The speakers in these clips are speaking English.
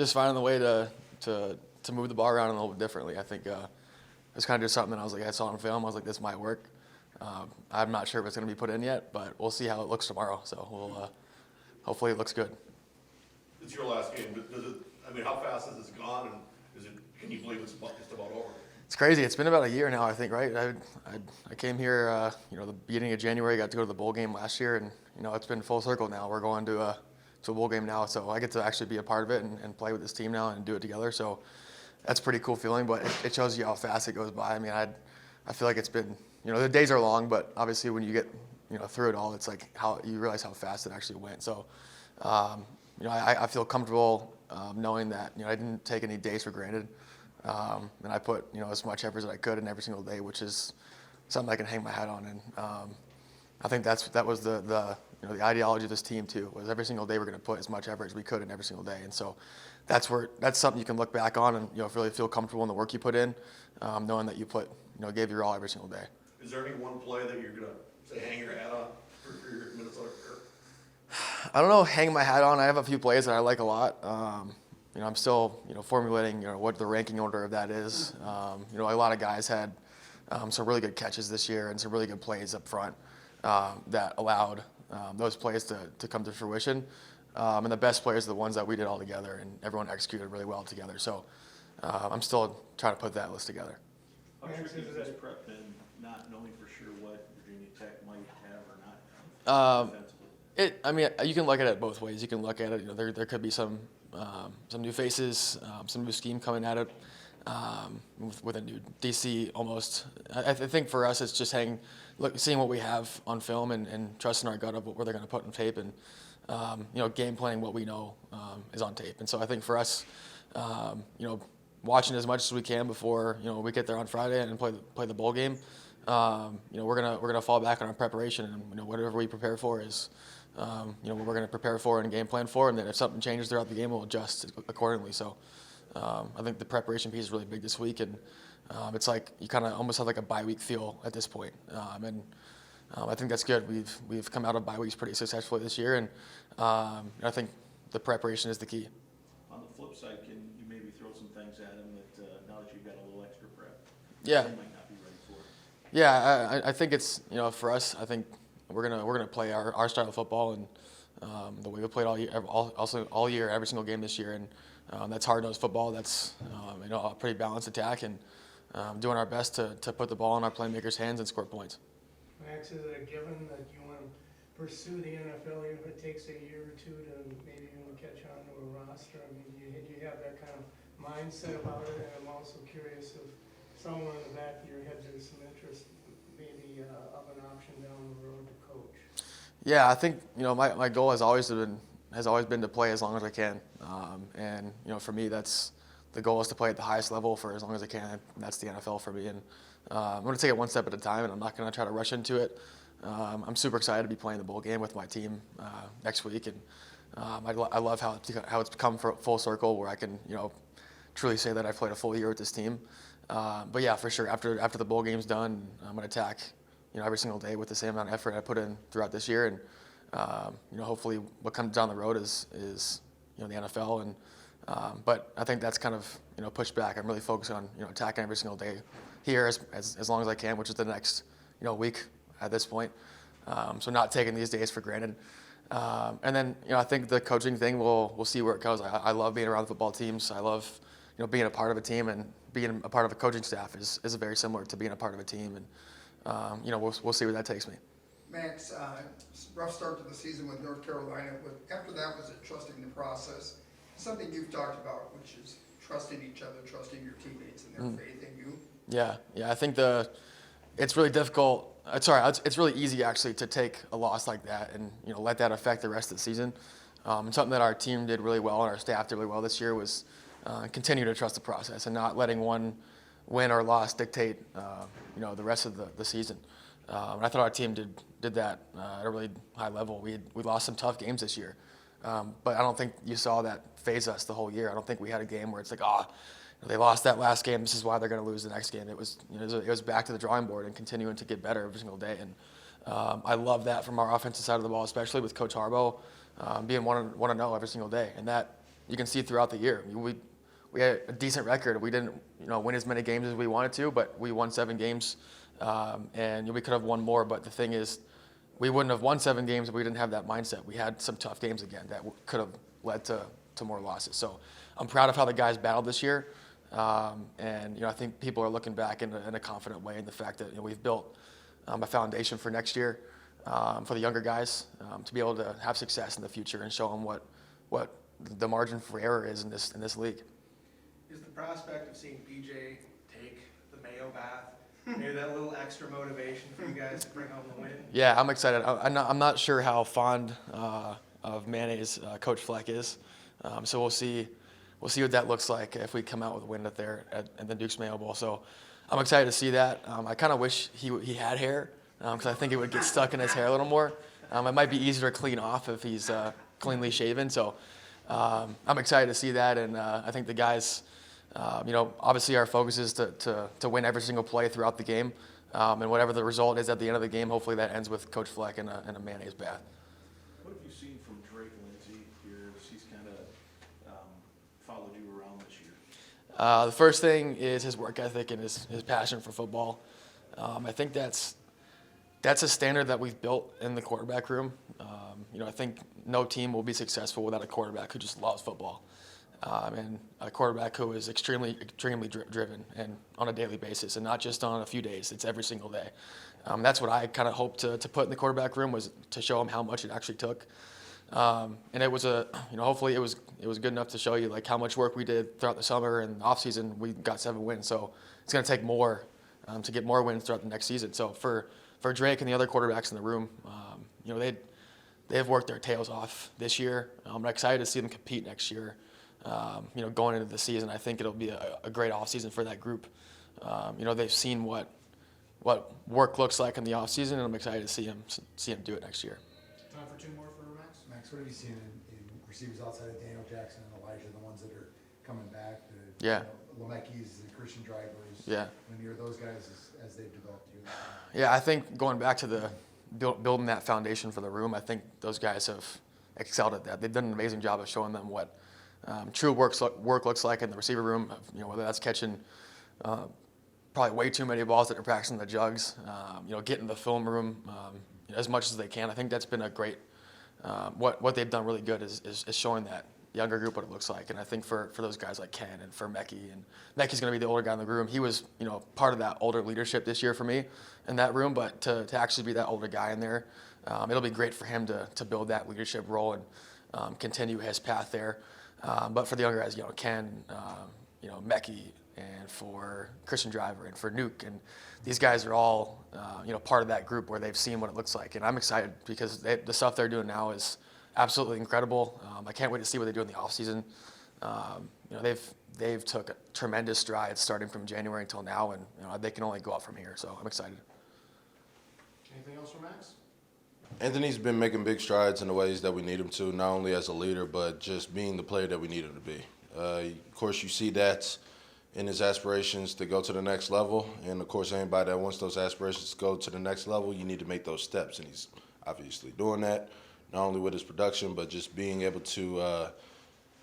just finding the way to move the ball around a little bit differently. I think it's kind of just something that I was like, I saw on film. I was like, this might work. I'm not sure if it's going to be put in yet, but we'll see how it looks tomorrow. So we'll hopefully it looks good. It's your last game, but does it? I mean, how fast has this gone, and can you believe it's just about over? It's crazy. It's been about a year now, I think, right? I came here, the beginning of January. Got to go to the bowl game last year, and it's been full circle now. We're going to a bowl game now, so I get to actually be a part of it and play with this team now and do it together. So that's a pretty cool feeling. But it shows you how fast it goes by. I mean, I feel like it's been, the days are long, but obviously when you get through it all, it's like how you realize how fast it actually went. So I feel comfortable knowing that I didn't take any days for granted. And I put as much effort as I could in every single day, which is something I can hang my hat on. And I think that was the ideology of this team too. Was every single day we're going to put as much effort as we could in every single day. And so that's something you can look back on and really feel comfortable in the work you put in, knowing that you gave your all every single day. Is there any one play that you're going to say hang your hat on for your Minnesota career? I don't know, hang my hat on. I have a few plays that I like a lot. I'm still, formulating, what the ranking order of that is. A lot of guys had some really good catches this year and some really good plays up front that allowed those plays to come to fruition. And the best players are the ones that we did all together, and everyone executed really well together. So I'm still trying to put that list together. How tricky is this prep then, not knowing for sure what Virginia Tech might have or not defensively? You can look at it both ways. You can look at it, there could be some new faces, some new scheme coming at it with a new DC almost. I think for us it's just seeing what we have on film and trusting our gut of what they're going to put on tape and game planning what we know is on tape. And so I think for us, watching as much as we can before we get there on Friday and play the bowl game. We're gonna fall back on our preparation and whatever we prepare for is. What we're going to prepare for and game plan for, and then if something changes throughout the game, we'll adjust accordingly. So I think the preparation piece is really big this week, and it's like you kind of almost have like a bye week feel at this point. I think that's good. We've come out of bye weeks pretty successfully this year, and I think the preparation is the key. On the flip side, can you maybe throw some things at him that now that you've got a little extra prep, yeah, they might not be ready for? Yeah, I think it's for us. I think we're gonna play our style of football and the way we played all year, every single game this year, and that's hard-nosed football. That's a pretty balanced attack and doing our best to put the ball in our playmakers' hands and score points. Max, is it a given that you want to pursue the NFL even if it takes a year or two to maybe even catch on to a roster? I mean, do you have that kind of mindset about it? And I'm also curious if somewhere in the back of your head there's some interest maybe of an option down the road to coach. Yeah, I think my goal has always been to play as long as I can, and for me that's the goal is to play at the highest level for as long as I can. And that's the NFL for me, and I'm going to take it one step at a time, and I'm not going to try to rush into it. I'm super excited to be playing the bowl game with my team next week, and I love how it's become full circle where I can truly say that I've played a full year with this team. But yeah, for sure, after the bowl game's done, I'm going to attack every single day with the same amount of effort I put in throughout this year, and hopefully what comes down the road is the NFL, and but I think that's kind of pushed back. I'm really focused on attacking every single day here as long as I can, which is the next week at this point. So not taking these days for granted. And then I think the coaching thing we'll see where it goes. I love being around football teams. I love being a part of a team, and being a part of a coaching staff is very similar to being a part of a team, and we'll see where that takes me. Max, rough start to the season with North Carolina, but after that was it trusting the process? Something you've talked about, which is trusting each other, trusting your teammates and their faith in you. Yeah. I think it's really difficult. It's really easy actually to take a loss like that and let that affect the rest of the season. And something that our team did really well and our staff did really well this year was continue to trust the process and not letting one win or loss dictate the rest of the season. And I thought our team did that at a really high level. We lost some tough games this year, but I don't think you saw that phase us the whole year. I don't think we had a game where it's like, they lost that last game, this is why they're going to lose the next game. It was back to the drawing board and continuing to get better every single day. And I love that from our offensive side of the ball, especially with Coach Harbaugh being want to know every single day. And that you can see throughout the year. We had a decent record. We didn't win as many games as we wanted to, but we won 7 games, and we could have won more. But the thing is, we wouldn't have won 7 games if we didn't have that mindset. We had some tough games again that could have led to more losses. So I'm proud of how the guys battled this year, and I think people are looking back in a confident way in the fact that we've built a foundation for next year for the younger guys to be able to have success in the future and show them what the margin for error is in this league. Is the prospect of seeing BJ take the Mayo bath maybe that little extra motivation for you guys to bring home the win? Yeah, I'm excited. I'm not sure how fond of mayonnaise Coach Fleck is, so we'll see what that looks like if we come out with a win at the Duke's Mayo Bowl. So I'm excited to see that. I kind of wish he had hair because I think it would get stuck in his hair a little more. It might be easier to clean off if he's cleanly shaven. So I'm excited to see that, and I think the guys. Obviously our focus is to win every single play throughout the game, and whatever the result is at the end of the game, hopefully that ends with Coach Fleck and a mayonnaise bath. What have you seen from Drake Lindsey here as he's kind of followed you around this year? The first thing is his work ethic and his passion for football. I think that's a standard that we've built in the quarterback room. I think no team will be successful without a quarterback who just loves football. And a quarterback who is extremely driven and on a daily basis, and not just on a few days. It's every single day. That's what I kind of hoped to put in the quarterback room, was to show him how much it actually took. And it was hopefully it was good enough to show you like how much work we did throughout the summer and off season. We got 7 wins, so it's going to take more to get more wins throughout the next season. So for Drake and the other quarterbacks in the room, they've worked their tails off this year. I'm excited to see them compete next year. Going into the season, I think it'll be a great offseason for that group. They've seen what work looks like in the offseason, and I'm excited to see him do it next year. Time for 2 more for Max. Max, what have you seen in receivers outside of Daniel Jackson and Elijah, the ones that are coming back? Yeah. Lemekis, the Christian Drivers. Yeah. When you're those guys as they've developed you. Yeah, I think going back to the building that foundation for the room, I think those guys have excelled at that. They've done an amazing job of showing them what true work looks like in the receiver room. Whether that's catching probably way too many balls that are practicing the jugs, getting the film room as much as they can. I think that's been a great. What they've done really good is showing that younger group what it looks like. And I think for those guys like Ken and for Mekhi, and Mekhi's going to be the older guy in the room. He was part of that older leadership this year for me in that room. But to actually be that older guy in there, it'll be great for him to build that leadership role and continue his path there. But for the younger guys, Ken, Mekhi, and for Christian Driver, and for Nuke, and these guys are all, part of that group where they've seen what it looks like. And I'm excited because the stuff they're doing now is absolutely incredible. I can't wait to see what they do in the offseason. They've took tremendous strides starting from January until now, and they can only go up from here. So I'm excited. Anything else for Max? Anthony's been making big strides in the ways that we need him to, not only as a leader, but just being the player that we need him to be. Of course, you see that in his aspirations to go to the next level. And, of course, anybody that wants those aspirations to go to the next level, you need to make those steps. And he's obviously doing that, not only with his production, but just being able to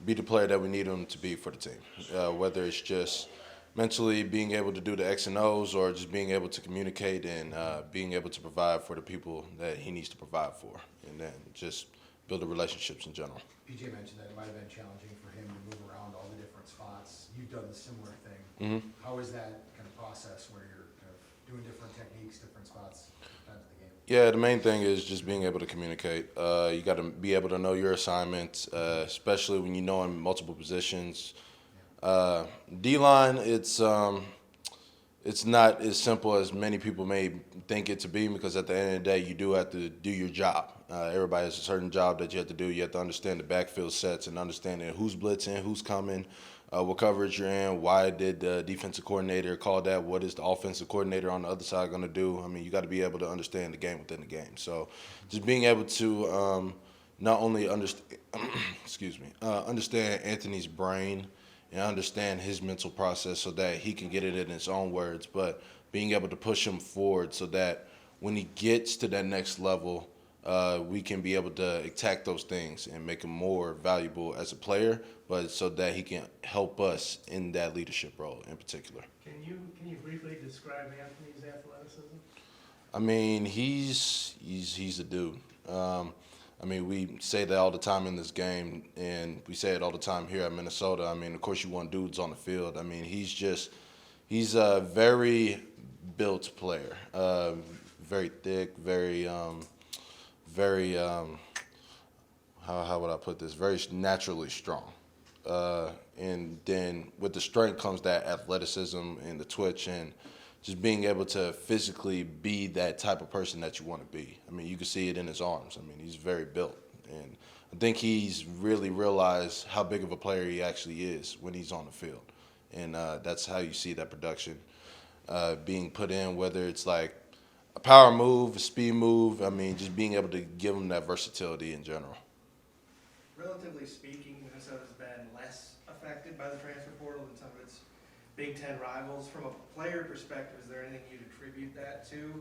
be the player that we need him to be for the team, whether it's just mentally being able to do the X and O's or just being able to communicate and being able to provide for the people that he needs to provide for, and then just build the relationships in general. PJ mentioned that it might have been challenging for him to move around all the different spots. You've done the similar thing. Mm-hmm. How is that kind of process where you're kind of doing different techniques, different spots, different times of the game? Yeah, the main thing is just being able to communicate. You got to be able to know your assignments, especially when you know in multiple positions. D-line, it's not as simple as many people may think it to be, because at the end of the day, you do have to do your job. Everybody has a certain job that you have to do. You have to understand the backfield sets and understanding who's blitzing, who's coming, what coverage you're in, why did the defensive coordinator call that, what is the offensive coordinator on the other side going to do. I mean, you got to be able to understand the game within the game. So just being able to not only understand Anthony's brain and understand his mental process so that he can get it in his own words, but being able to push him forward so that when he gets to that next level, we can be able to attack those things and make him more valuable as a player, but so that he can help us in that leadership role in particular. Can you briefly describe Anthony's athleticism? I mean, he's a dude. I mean, we say that all the time in this game, and we say it all the time here at Minnesota. I mean, of course, you want dudes on the field. I mean, he's a very built player, very thick, very how would I put this? Very naturally strong. And then with the strength comes that athleticism and the twitch and just being able to physically be that type of person that you want to be. I mean, you can see it in his arms. I mean, he's very built. And I think he's really realized how big of a player he actually is when he's on the field. And that's how you see that production being put in, whether it's like a power move, a speed move. I mean, just being able to give him that versatility in general. Relatively speaking, Minnesota's been less affected by the transfer portal than some of its Big Ten rivals. From a player perspective, is there anything you'd attribute that to,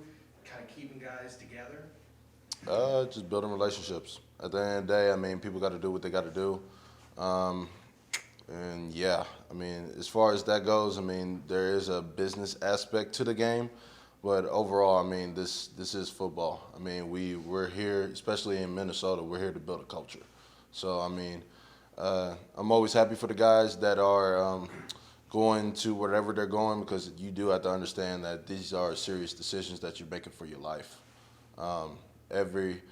kind of keeping guys together? Just building relationships. At the end of the day, I mean, people got to do what they got to do. And yeah, I mean, as far as that goes, I mean, there is a business aspect to the game, but overall, I mean, this is football. I mean, we're here, especially in Minnesota, we're here to build a culture. So I mean, I'm always happy for the guys that are going to wherever they're going, because you do have to understand that these are serious decisions that you're making for your life. Every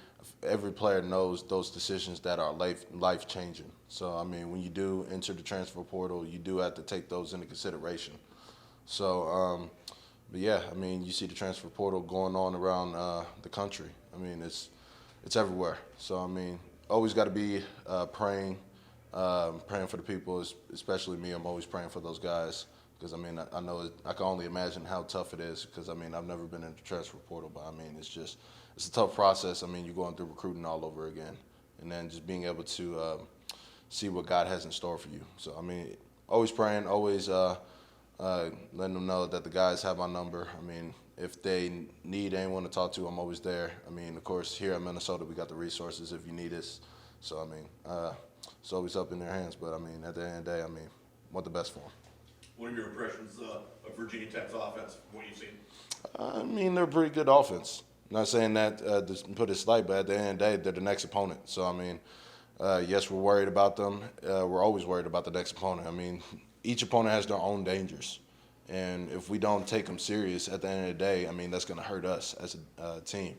player knows those decisions that are life changing. So I mean, when you do enter the transfer portal, you do have to take those into consideration. So, but yeah, I mean, you see the transfer portal going on around the country. I mean, it's everywhere. So I mean, always got to be praying for the people, especially me. I'm always praying for those guys, because I mean, I know I can only imagine how tough it is, because I mean, I've never been in the transfer portal, but I mean, it's a tough process. I mean, you're going through recruiting all over again, and then just being able to see what God has in store for you. So I mean, always praying, always letting them know that the guys have my number. I mean, if they need anyone to talk to, I'm always there. I mean, of course, here at Minnesota, we got the resources if you need us. So I mean, it's always up in their hands. But I mean, at the end of the day, I mean, want the best for them. What are your impressions of Virginia Tech's offense, from what you've seen? I mean, they're a pretty good offense. Not saying that to put it slight, but at the end of the day, they're the next opponent. So I mean, yes, we're worried about them. We're always worried about the next opponent. I mean, each opponent has their own dangers. And if we don't take them serious at the end of the day, I mean, that's going to hurt us as a team.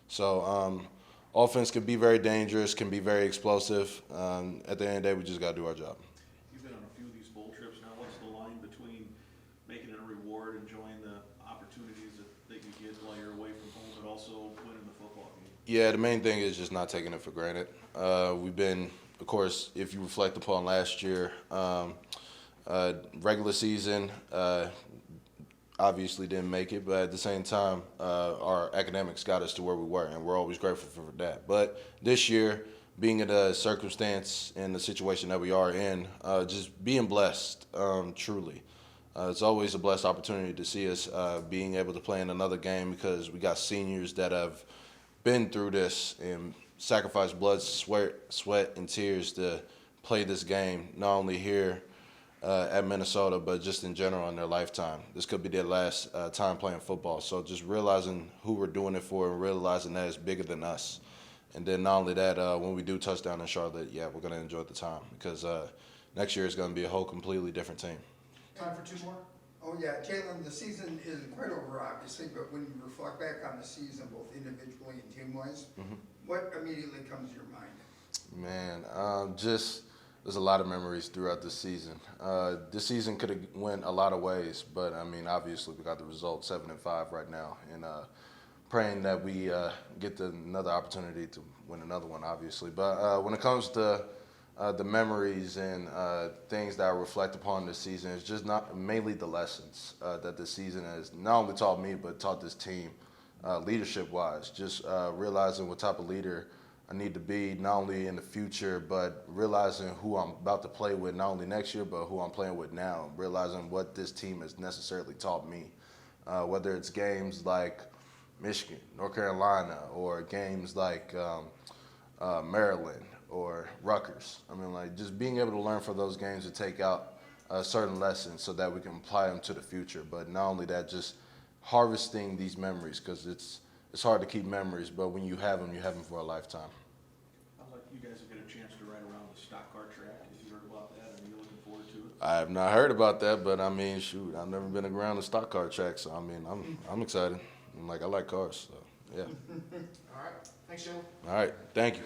So offense can be very dangerous, can be very explosive. At the end of the day, we just got to do our job. You've been on a few of these bowl trips now. What's the line between making it a reward, enjoying the opportunities that you get while you're away from home, but also winning the football game? Yeah, the main thing is just not taking it for granted. We've been, of course, if you reflect upon last year, regular season, obviously didn't make it, but at the same time, our academics got us to where we were, and we're always grateful for that. But this year, being in a circumstance and the situation that we are in, just being blessed, truly. It's always a blessed opportunity to see us being able to play in another game, because we got seniors that have been through this and sacrificed blood, sweat, and tears to play this game, not only here at Minnesota, but just in general in their lifetime. This could be their last time playing football. So just realizing who we're doing it for and realizing that it's bigger than us. And then not only that, when we do touch down in Charlotte, yeah, we're going to enjoy the time, because next year is going to be a whole completely different team. Time for two more? Oh yeah, Jalen, the season isn't quite over obviously, but when you reflect back on the season, both individually and team-wise, what immediately comes to your mind? Man, there's a lot of memories throughout this season. This season could have went a lot of ways, but I mean, obviously we got the result 7-5 right now, and praying that we get another opportunity to win another one, obviously. But when it comes to the memories and things that I reflect upon this season, it's just not mainly the lessons that this season has not only taught me, but taught this team, leadership-wise. Just realizing what type of leader I need to be, not only in the future, but realizing who I'm about to play with, not only next year, but who I'm playing with now. Realizing what this team has necessarily taught me, whether it's games like Michigan, North Carolina, or games like Maryland or Rutgers. I mean, like, just being able to learn from those games to take out certain lessons so that we can apply them to the future. But not only that, just harvesting these memories, because it's hard to keep memories, but when you have them for a lifetime. I'd like you guys to get a chance to ride around the stock car track. If you heard about that, and you're looking forward to it. I have not heard about that, but I mean, shoot, I've never been around the stock car track, so I mean, I'm excited. I like cars, so yeah. All right, thanks, Joe. All right, thank you.